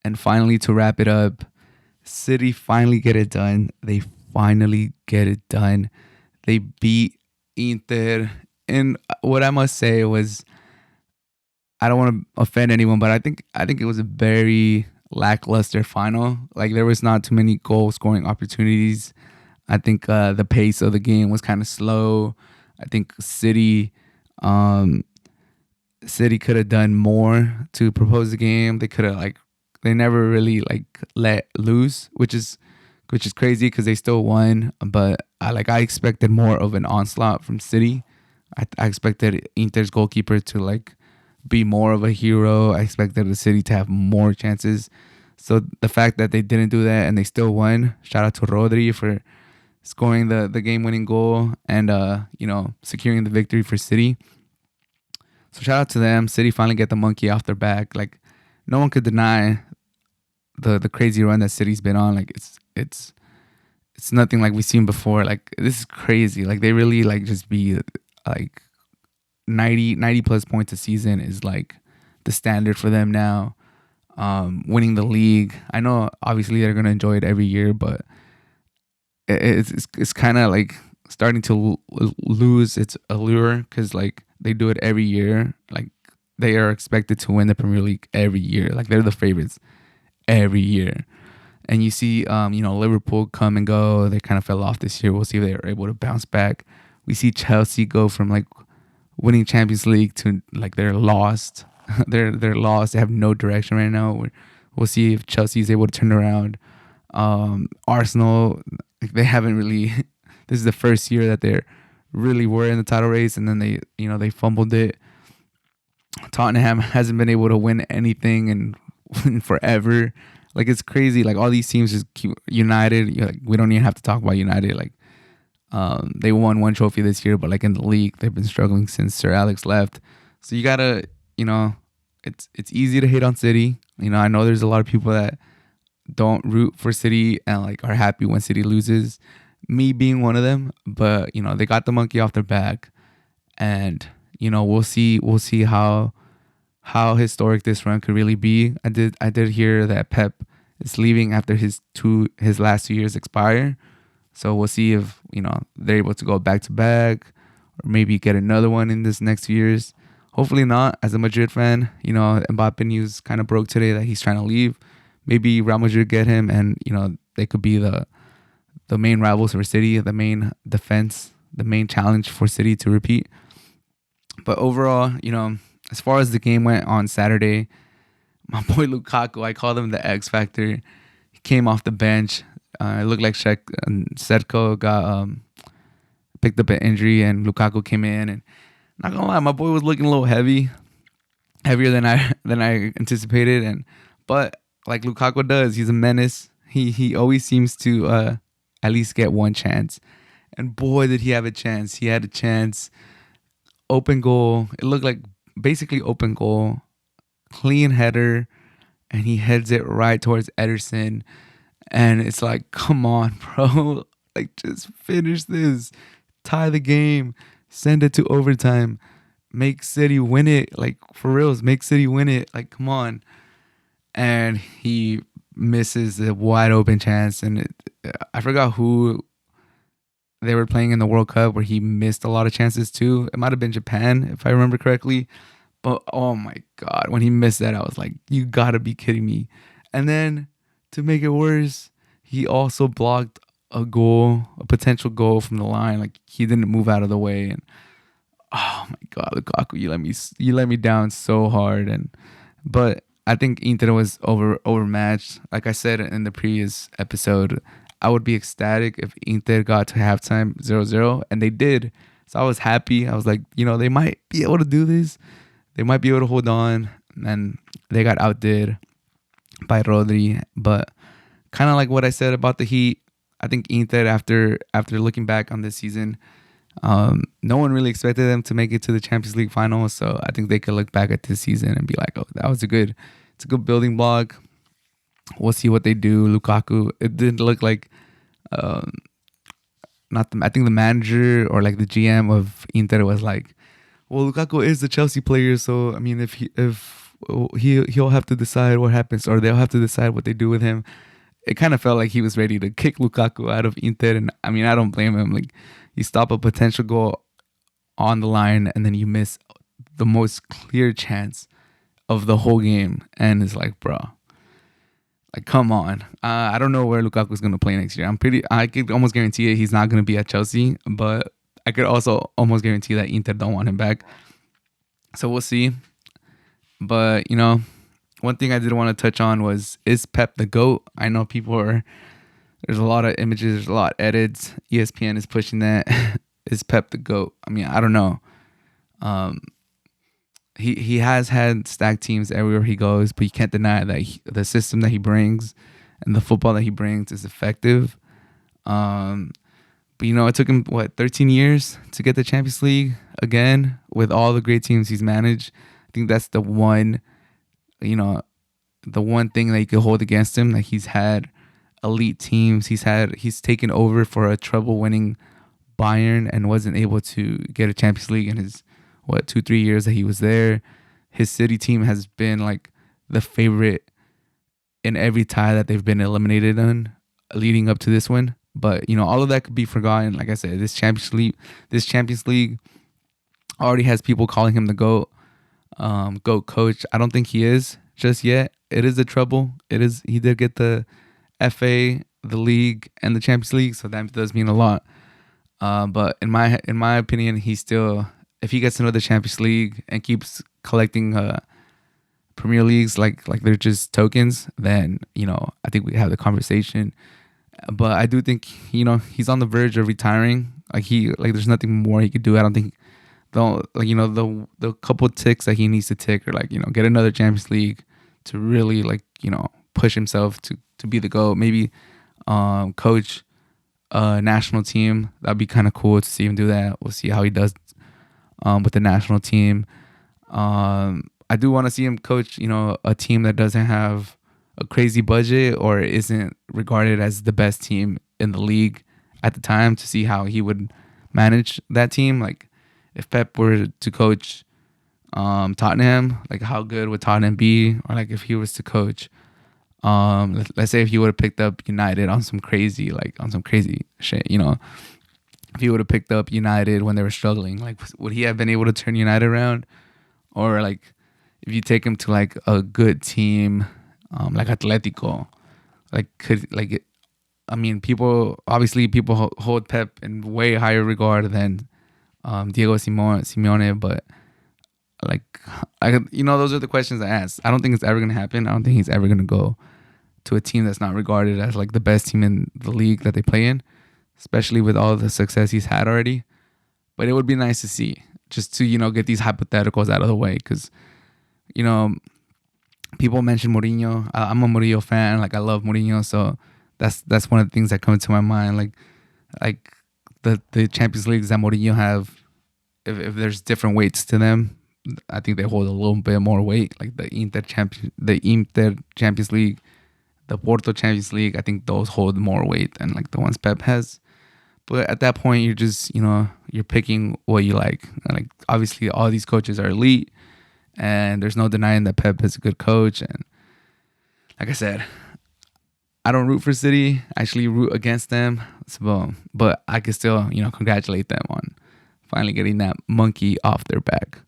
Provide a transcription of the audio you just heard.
And finally, to wrap it up, City finally get it done. They finally get it done. They beat Inter. And what I must say was, I don't want to offend anyone, but I think it was a very lackluster final. Like there was not too many goal scoring opportunities. I think the pace of the game was kind of slow. I think um, City could have done more to propose the game. They could have they never really let loose, which is crazy because they still won. But I expected more of an onslaught from City. I expected Inter's goalkeeper to be more of a hero. I expected the City to have more chances. So the fact that they didn't do that and they still won, shout out to Rodri for scoring the game winning goal and securing the victory for City. So shout out to them. City finally get the monkey off their back. Like no one could deny the crazy run that City's been on. Like it's nothing like we've seen before. Like this is crazy. Like they really just be like 90 plus points a season is like the standard for them now. Winning the league. I know obviously they're gonna enjoy it every year, but it's kind of like starting to lose its allure because they do it every year. Like they are expected to win the Premier League every year. Like they're the favorites every year. And you see, Liverpool come and go. They kind of fell off this year. We'll see if they are able to bounce back. We see Chelsea go from winning Champions League to they're lost. they're lost. They have no direction right now. We'll see if Chelsea is able to turn around. Arsenal, they haven't really. This is the first year that they're really were in the title race, and then they fumbled it. Tottenham hasn't been able to win anything in forever. Like it's crazy. Like all these teams just keep United. We don't even have to talk about United. They won one trophy this year, but in the league they've been struggling since Sir Alex left. So you gotta, it's easy to hate on City. I know there's a lot of people that don't root for City and are happy when City loses. Me being one of them, but they got the monkey off their back, and we'll see how historic this run could really be. I did hear that Pep is leaving after his last 2 years expire. So we'll see if they're able to go back to back or maybe get another one in this next few years. Hopefully not. As a Madrid fan, Mbappe news kind of broke today that he's trying to leave. Maybe Real Madrid get him, and they could be the main rivals for City, the main defense, the main challenge for City to repeat. But overall, as far as the game went on Saturday, my boy Lukaku, I call him the X Factor. He came off the bench. It looked like Serko got picked up an injury, and Lukaku came in. And not gonna lie, my boy was looking a little heavier than I anticipated. But like Lukaku does, he's a menace. He always seems to at least get one chance. And boy, did he have a chance! He had a chance. Open goal. It looked like basically open goal. Clean header, and he heads it right towards Ederson. And it's like, come on, bro. Just finish this. Tie the game. Send it to overtime. Make City win it. For reals, make City win it. Come on. And he misses a wide open chance. And I forgot who they were playing in the World Cup where he missed a lot of chances too. It might have been Japan, if I remember correctly. But oh my God, when he missed that, I was like, you gotta be kidding me. And then to make it worse, he also blocked a potential goal from the line. He didn't move out of the way. And oh my God, Lukaku, you let me down so hard. But I think Inter was overmatched. Like I said in the previous episode, I would be ecstatic if Inter got to halftime 0-0, and they did. So I was happy. I was like, they might be able to do this. They might be able to hold on. And they got outdid by Rodri. But kind of like what I said about the Heat, I think Inter, after looking back on this season, no one really expected them to make it to the Champions League final. So I think they could look back at this season and be like, oh, it's a good building block. We'll see what they do. Lukaku, it didn't look like, I think the manager or the GM of Inter was like, well, Lukaku is the Chelsea player, so I mean, if he'll have to decide what happens, or they'll have to decide what they do with him. It kind of felt like he was ready to kick Lukaku out of Inter, and I mean, I don't blame him. Like, you stop a potential goal on the line, and then you miss the most clear chance of the whole game, and it's like, bro, like, come on. I don't know where Lukaku's gonna play next year. I could almost guarantee it he's not gonna be at Chelsea, but I could also almost guarantee that Inter don't want him back. So we'll see. But one thing I did want to touch on was, is Pep the GOAT? I know people are. There's a lot of images, there's a lot of edits. ESPN is pushing that. Is Pep the GOAT? I mean, I don't know. Um, he has had stacked teams everywhere he goes, but you can't deny that the system that he brings and the football that he brings is effective. But it took him 13 years to get the Champions League again with all the great teams he's managed. I think that's the one thing that you could hold against him. Like, he's had elite teams. He's taken over for a treble winning Bayern and wasn't able to get a Champions League in his 2-3 years that he was there. His City team has been like the favorite in every tie that they've been eliminated in leading up to this one. But all of that could be forgotten. Like I said, this Champions League already has people calling him the GOAT coach. I don't think he is just yet. It is a trouble. He did get the FA, the league, and the Champions League, so that does mean a lot. But in my opinion, he's still, if he gets another Champions League and keeps collecting Premier Leagues like they're just tokens, then I think we have the conversation. But I do think he's on the verge of retiring. There's nothing more he could do. I don't think the couple ticks that he needs to tick are get another Champions League to really push himself to be the GOAT. Maybe coach a national team. That'd be kind of cool to see him do that. We'll see how he does with the national team. I do want to see him coach a team that doesn't have a crazy budget or isn't regarded as the best team in the league at the time, to see how he would manage that team. Like, if Pep were to coach Tottenham, like, how good would Tottenham be? Or if he was to coach, let's say if he would have picked up United on some crazy shit, if he would have picked up United when they were struggling, would he have been able to turn United around? Or if you take him to a good team, like Atletico, people hold Pep in way higher regard than Diego Simeone, but those are the questions I ask. I don't think it's ever gonna happen. I don't think he's ever gonna go to a team that's not regarded as the best team in the league that they play in, especially with all the success he's had already. But it would be nice to see, just to get these hypotheticals out of the way, because people mention Mourinho. I'm a Mourinho fan. I love Mourinho, so that's one of the things that come to my mind. The Champions Leagues that Mourinho have, if there's different weights to them, I think they hold a little bit more weight. Like the Inter Champions League, the Porto Champions League, I think those hold more weight than the ones Pep has. But at that point, you're just you're picking what you like. Obviously, all these coaches are elite, and there's no denying that Pep is a good coach. And like I said, I don't root for City. I actually root against them. But I can still congratulate them on finally getting that monkey off their back.